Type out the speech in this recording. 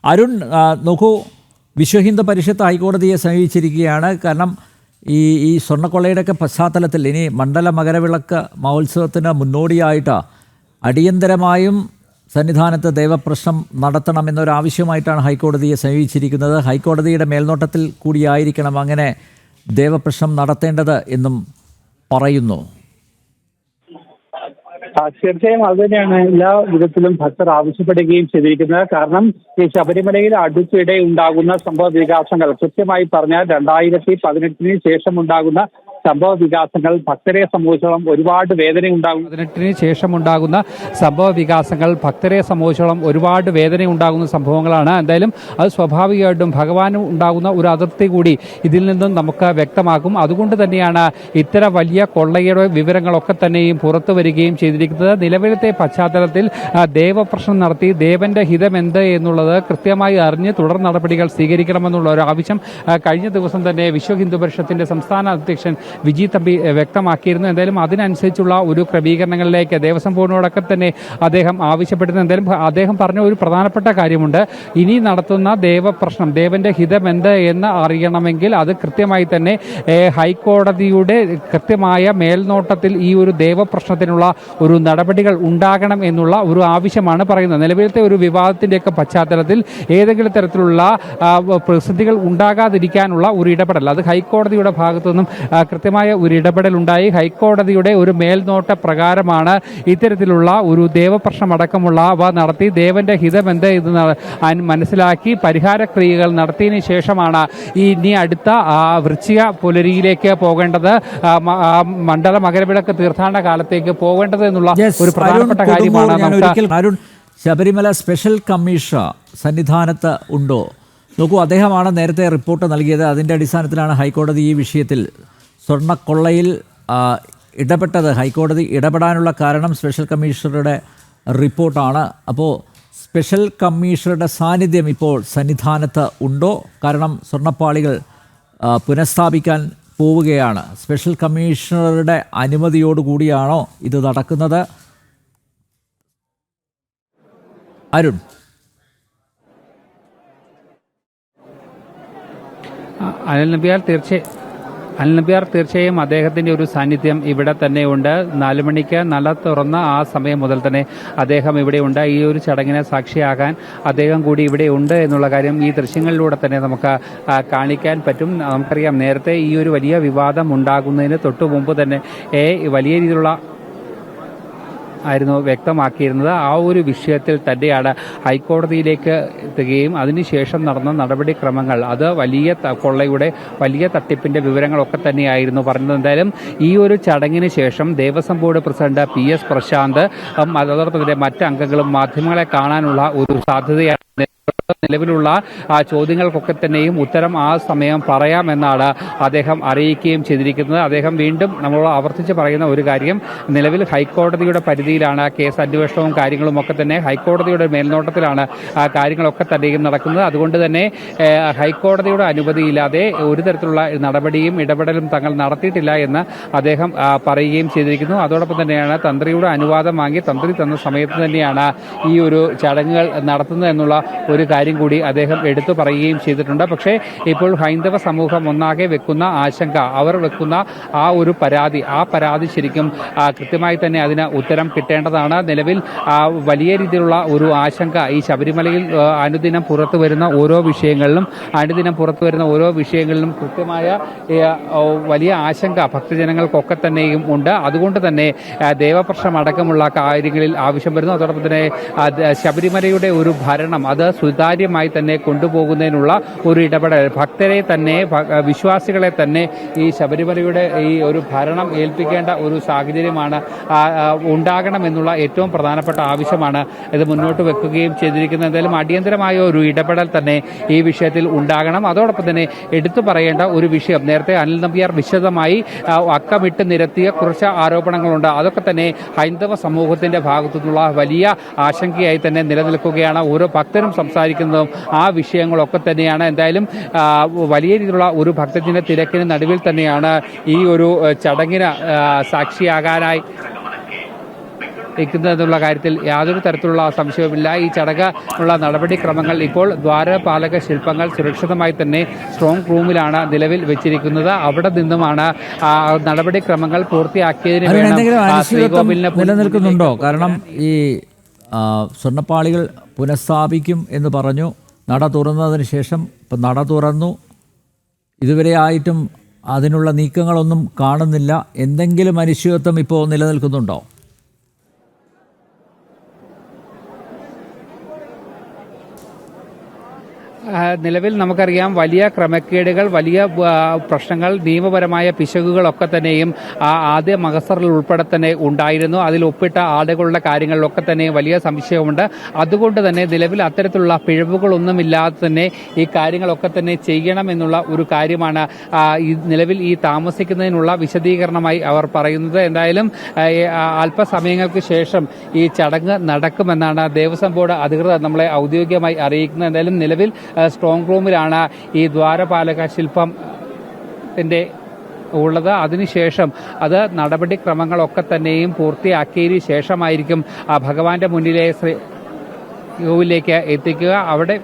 അരുൺ, നോക്കൂ, വിശ്വ ഹിന്ദു പരിഷത്ത് ഹൈക്കോടതിയെ സമീപിച്ചിരിക്കുകയാണ്. കാരണം ഈ സ്വർണ്ണക്കൊള്ളയുടെയൊക്കെ പശ്ചാത്തലത്തിൽ ഇനി മണ്ഡല മകരവിളക്ക് മഹോത്സവത്തിന് മുന്നോടിയായിട്ട് അടിയന്തരമായും സന്നിധാനത്ത് ദേവപ്രശ്നം നടത്തണമെന്നൊരാവശ്യമായിട്ടാണ് ഹൈക്കോടതിയെ സമീപിച്ചിരിക്കുന്നത്. ഹൈക്കോടതിയുടെ മേൽനോട്ടത്തിൽ കൂടിയായിരിക്കണം അങ്ങനെ ദേവപ്രശ്നം നടത്തേണ്ടത് എന്നും പറയുന്നു. തീർച്ചയായും അത് തന്നെയാണ് എല്ലാ വിധത്തിലും ഭക്തർ ആവശ്യപ്പെടുകയും ചെയ്തിരിക്കുന്നത്. കാരണം ഈ ശബരിമലയിൽ അടുത്തിടെ ഉണ്ടാകുന്ന സംഭവ വികാസങ്ങൾ, കൃത്യമായി പറഞ്ഞാൽ 2018 ശേഷം ഉണ്ടാകുന്ന സംഭവ വികാസങ്ങൾ ഭക്തരെ സംബന്ധിച്ചോളം ഒരുപാട് വേദനയുണ്ടാകും. 18 ശേഷമുണ്ടാകുന്ന സംഭവ വികാസങ്ങൾ ഭക്തരെ സംബന്ധിച്ചോളം ഒരുപാട് വേദനയുണ്ടാകുന്ന സംഭവങ്ങളാണ്. എന്തായാലും അത് സ്വാഭാവികമായിട്ടും ഭഗവാന് ഉണ്ടാകുന്ന ഒരു അതിർത്തി കൂടി ഇതിൽ നിന്നും നമുക്ക് വ്യക്തമാക്കും. അതുകൊണ്ട് തന്നെയാണ് ഇത്തരം വലിയ കൊള്ളയുടെ വിവരങ്ങളൊക്കെ തന്നെയും പുറത്തു വരികയും ചെയ്തിരിക്കുന്നത്. നിലവിലത്തെ പശ്ചാത്തലത്തിൽ ദേവപ്രശ്നം നടത്തി ദേവന്റെ ഹിതം എന്ത് എന്നുള്ളത് കൃത്യമായി അറിഞ്ഞ് തുടർ നടപടികൾ സ്വീകരിക്കണമെന്നുള്ള ഒരു ആവശ്യം കഴിഞ്ഞ ദിവസം തന്നെ വിശ്വ ഹിന്ദു പരിഷത്തിന്റെ സംസ്ഥാന അധ്യക്ഷൻ വിജി തമ്പി വ്യക്തമാക്കിയിരുന്നു. എന്തായാലും അതിനനുസരിച്ചുള്ള ഒരു ക്രമീകരണങ്ങളിലേക്ക് ദേവസ്വം ബോർഡിനോടൊക്കെ തന്നെ അദ്ദേഹം ആവശ്യപ്പെടുന്നു. എന്തായാലും അദ്ദേഹം പറഞ്ഞ ഒരു പ്രധാനപ്പെട്ട കാര്യമുണ്ട്. ഇനി നടത്തുന്ന ദേവപ്രശ്നം ദേവന്റെ ഹിതം എന്ത് എന്ന് അറിയണമെങ്കിൽ അത് കൃത്യമായി തന്നെ ഹൈക്കോടതിയുടെ കൃത്യമായ മേൽനോട്ടത്തിൽ ഈ ഒരു ദേവപ്രശ്നത്തിനുള്ള ഒരു നടപടികൾ ഉണ്ടാകണം എന്നുള്ള ഒരു ആവശ്യമാണ് പറയുന്നത്. നിലവിലത്തെ ഒരു വിവാദത്തിന്റെയൊക്കെ പശ്ചാത്തലത്തിൽ ഏതെങ്കിലും തരത്തിലുള്ള പ്രതിസന്ധികൾ ഉണ്ടാകാതിരിക്കാനുള്ള ഒരു ഇടപെടൽ, അത് ഹൈക്കോടതിയുടെ ഭാഗത്തു നിന്നും കൃത്യമായ ഒരു ഇടപെടൽ ഉണ്ടായി. ഹൈക്കോടതിയുടെ ഒരു മേൽനോട്ട പ്രകാരമാണ് ഇത്തരത്തിലുള്ള ഒരു ദേവപ്രശ്നം അടക്കമുള്ളവ നടത്തി ദേവന്റെ ഹിതം എന്ത് എന്ന് മനസ്സിലാക്കി പരിഹാര ക്രിയകൾ നടത്തിയതിനു ശേഷമാണ് ഇനി അടുത്ത വൃശ്ചിക പുലരിയിലേക്ക് പോകേണ്ടത്, മണ്ഡല മകരവിളക്ക് തീർത്ഥാടന കാലത്തേക്ക് പോകേണ്ടത് എന്നുള്ള ഒരു പ്രധാനപ്പെട്ട കാര്യമാണ്. ശബരിമല സ്പെഷ്യൽ കമ്മീഷണർ സന്നിധാനത്ത് ഉണ്ടോ? നോക്കൂ, അദ്ദേഹമാണ് നേരത്തെ റിപ്പോർട്ട് നൽകിയത്. അതിൻ്റെ അടിസ്ഥാനത്തിലാണ് ഹൈക്കോടതി ഈ വിഷയത്തിൽ സ്വർണ്ണക്കൊള്ളയിൽ ഇടപെട്ടത്. ഹൈക്കോടതി ഇടപെടാനുള്ള കാരണം സ്പെഷ്യൽ കമ്മീഷണറുടെ റിപ്പോർട്ടാണ്. അപ്പോൾ സ്പെഷ്യൽ കമ്മീഷണറുടെ സാന്നിധ്യം ഇപ്പോൾ സന്നിധാനത്ത് ഉണ്ടോ? കാരണം സ്വർണ്ണപ്പാളികൾ പുനഃസ്ഥാപിക്കാൻ പോവുകയാണ്. സ്പെഷ്യൽ കമ്മീഷണറുടെ അനുമതിയോടുകൂടിയാണോ ഇത് നടക്കുന്നത്? അരുൺ, അനിൽ നമ്പ്യാർ തീർച്ചയായും അദ്ദേഹത്തിന്റെ ഒരു സാന്നിധ്യം ഇവിടെ തന്നെ ഉണ്ട്. 4 മണിക്ക് നട തുറന്ന ആ സമയം മുതൽ തന്നെ അദ്ദേഹം ഇവിടെ ഉണ്ട്. ഈ ഒരു ചടങ്ങിനെ സാക്ഷിയാകാൻ അദ്ദേഹം കൂടി ഇവിടെ ഉണ്ട് എന്നുള്ള കാര്യം ഈ ദൃശ്യങ്ങളിലൂടെ തന്നെ നമുക്ക് കാണിക്കാൻ പറ്റും. നമുക്കറിയാം, നേരത്തെ ഈ ഒരു വലിയ വിവാദം ഉണ്ടാകുന്നതിന് തൊട്ടു മുമ്പ് തന്നെ വലിയ രീതിയിലുള്ള ആയിരുന്നു വ്യക്തമാക്കിയിരുന്നത്. ആ ഒരു വിഷയത്തിൽ തന്നെയാണ് ഹൈക്കോടതിയിലേക്ക് എത്തുകയും അതിനുശേഷം നടന്ന നടപടിക്രമങ്ങൾ അത് വലിയ കൊള്ളയുടെ വലിയ തട്ടിപ്പിന്റെ വിവരങ്ങളൊക്കെ തന്നെയായിരുന്നു പറഞ്ഞത്. എന്തായാലും ഈ ഒരു ചടങ്ങിന് ശേഷം Devaswom board president PS Prashanth അതോടൊപ്പം തന്നെ മറ്റ് അംഗങ്ങളും മാധ്യമങ്ങളെ കാണാനുള്ള ഒരു സാധ്യതയാണ്. നിലവിലുള്ള ചോദ്യങ്ങൾക്കൊക്കെ തന്നെയും ഉത്തരം ആ സമയം പറയാമെന്നാണ് അദ്ദേഹം അറിയിക്കുകയും ചെയ്തിരിക്കുന്നത്. അദ്ദേഹം വീണ്ടും നമ്മൾ ആവർത്തിച്ച് പറയുന്ന ഒരു കാര്യം, നിലവിൽ ഹൈക്കോടതിയുടെ പരിധിയിലാണ് കേസ് അന്വേഷണവും കാര്യങ്ങളും ഒക്കെ തന്നെ ഹൈക്കോടതിയുടെ മേൽനോട്ടത്തിലാണ് കാര്യങ്ങളൊക്കെ തന്നെയും നടക്കുന്നത്. അതുകൊണ്ട് തന്നെ ഹൈക്കോടതിയുടെ അനുമതിയില്ലാതെ ഒരു തരത്തിലുള്ള നടപടിയും ഇടപെടലും തങ്ങൾ നടത്തിയിട്ടില്ല എന്ന് അദ്ദേഹം പറയുകയും ചെയ്തിരിക്കുന്നു. അതോടൊപ്പം തന്നെയാണ് തന്ത്രിയുടെ അനുവാദം വാങ്ങി തന്ത്രി തന്ന സമയത്ത് തന്നെയാണ് ഈ ഒരു ചടങ്ങുകൾ നടത്തുന്നത് എന്നുള്ള ഒരു കാര്യം കൂടി അദ്ദേഹം എടുത്തു പറയുകയും ചെയ്തിട്ടുണ്ട്. പക്ഷേ ഇപ്പോൾ ഹൈന്ദവ സമൂഹം ഒന്നാകെ വെക്കുന്ന ആശങ്ക, അവർ വെക്കുന്ന ആ ഒരു പരാതി, ആ പരാതി ശരിക്കും കൃത്യമായി തന്നെ അതിന് ഉത്തരം കിട്ടേണ്ടതാണ്. നിലവിൽ വലിയ രീതിയിലുള്ള ഒരു ആശങ്ക ഈ ശബരിമലയിൽ അനുദിനം പുറത്തു വരുന്ന ഓരോ വിഷയങ്ങളിലും കൃത്യമായ വലിയ ആശങ്ക ഭക്തജനങ്ങൾക്കൊക്കെ തന്നെയും ഉണ്ട്. അതുകൊണ്ട് തന്നെ ദേവപ്രശ്നം അടക്കമുള്ള കാര്യങ്ങളിൽ ആവശ്യം വരുന്നു. അതോടൊപ്പം തന്നെ ശബരിമലയുടെ ഒരു ഭരണം അത് സുതാര്യമായി തന്നെ കൊണ്ടുപോകുന്നതിനുള്ള ഒരു ഇടപെടൽ, ഭക്തരെ തന്നെ വിശ്വാസികളെ തന്നെ ഈ ശബരിമലയുടെ ഈ ഒരു ഭരണം ഏൽപ്പിക്കേണ്ട ഒരു സാഹചര്യമാണ് ഉണ്ടാകണമെന്നുള്ള ഏറ്റവും പ്രധാനപ്പെട്ട ആവശ്യമാണ് ഇത് മുന്നോട്ട് വെക്കുകയും ചെയ്തിരിക്കുന്നത്. എന്തായാലും അടിയന്തരമായ ഒരു ഇടപെടൽ തന്നെ ഈ വിഷയത്തിൽ ഉണ്ടാകണം. അതോടൊപ്പം തന്നെ എടുത്തു പറയേണ്ട ഒരു വിഷയം, നേരത്തെ അനിൽ നമ്പ്യാർ വിശദമായി അക്കമിട്ട് നിരത്തിയ കുറച്ച് ആരോപണങ്ങളുണ്ട്. അതൊക്കെ തന്നെ ഹൈന്ദവ സമൂഹത്തിന്റെ ഭാഗത്തു നിന്നുള്ള വലിയ ആശങ്കയായി തന്നെ നിലനിൽക്കുകയാണ്. ഓരോ ഭക്തരും സംസാരിക്കുന്നതും ആ വിഷയങ്ങളൊക്കെ തന്നെയാണ്. എന്തായാലും വലിയ രീതിയിലുള്ള ഒരു ഭക്തജന തിരക്കിന് നടുവിൽ തന്നെയാണ് ഈ ഒരു ചടങ്ങിന് സാക്ഷിയാകാനായി എന്നുള്ള കാര്യത്തിൽ യാതൊരു തരത്തിലുള്ള സംശയവുമില്ല. ഈ ചടങ്ങുള്ള നടപടിക്രമങ്ങൾ ഇപ്പോൾ ദ്വാരപാലക ശില്പങ്ങൾ സുരക്ഷിതമായി തന്നെ സ്ട്രോങ് റൂമിലാണ് നിലവിൽ വെച്ചിരിക്കുന്നത്. അവിടെ നിന്നുമാണ് നടപടിക്രമങ്ങൾ പൂർത്തിയാക്കിയതിന് എന്തെങ്കിലും വേണം അനിശ്ചിതത്വം ശ്രീകോവിലിന് നിലനിൽക്കുന്നുണ്ടോ? കാരണം ഈ സ്വർണ്ണപ്പാളികൾ പുനഃസ്ഥാപിക്കും എന്ന് പറഞ്ഞു. നട തുറന്നതിന് ശേഷം ഇപ്പം നട തുറന്നു, ഇതുവരെ ആയിട്ടും അതിനുള്ള നീക്കങ്ങളൊന്നും കാണുന്നില്ല. എന്തെങ്കിലും അനിശ്ചിതത്വം ഇപ്പോൾ നിലനിൽക്കുന്നുണ്ടോ? നിലവിൽ നമുക്കറിയാം വലിയ ക്രമക്കേടുകൾ, വലിയ പ്രശ്നങ്ങൾ, നിയമപരമായ പിശകുകളൊക്കെ തന്നെയും ആദ്യ മഹസറിൽ ഉൾപ്പെടെ തന്നെ ഉണ്ടായിരുന്നു. അതിൽ ഒപ്പിട്ട ആളുകളുടെ കാര്യങ്ങളിലൊക്കെ തന്നെ വലിയ സംശയമുണ്ട്. അതുകൊണ്ട് തന്നെ നിലവിൽ അത്തരത്തിലുള്ള പിഴവുകളൊന്നുമില്ലാതെ തന്നെ ഈ കാര്യങ്ങളൊക്കെ തന്നെ ചെയ്യണമെന്നുള്ള ഒരു കാര്യമാണ് നിലവിൽ ഈ താമസിക്കുന്നതിനുള്ള വിശദീകരണമായി അവർ പറയുന്നത്. എന്തായാലും അല്പസമയങ്ങൾക്ക് ശേഷം ഈ ചടങ്ങ് നടക്കുമെന്നാണ് ദേവസ്വം ബോർഡ് അധികൃതർ നമ്മളെ ഔദ്യോഗികമായി അറിയിക്കുന്നത്. എന്തായാലും നിലവിൽ സ്ട്രോങ് റൂമിലാണ് ഈ ദ്വാരപാലക ശില്പത്തിന്റെ ഉള്ളത്. അതിനുശേഷം അത് നടപടിക്രമങ്ങളൊക്കെ തന്നെയും പൂർത്തിയാക്കിയതിനു ശേഷമായിരിക്കും ഭഗവാന്റെ മുന്നിലെ കോവിലേക്ക് എത്തിക്കുക. അവിടെ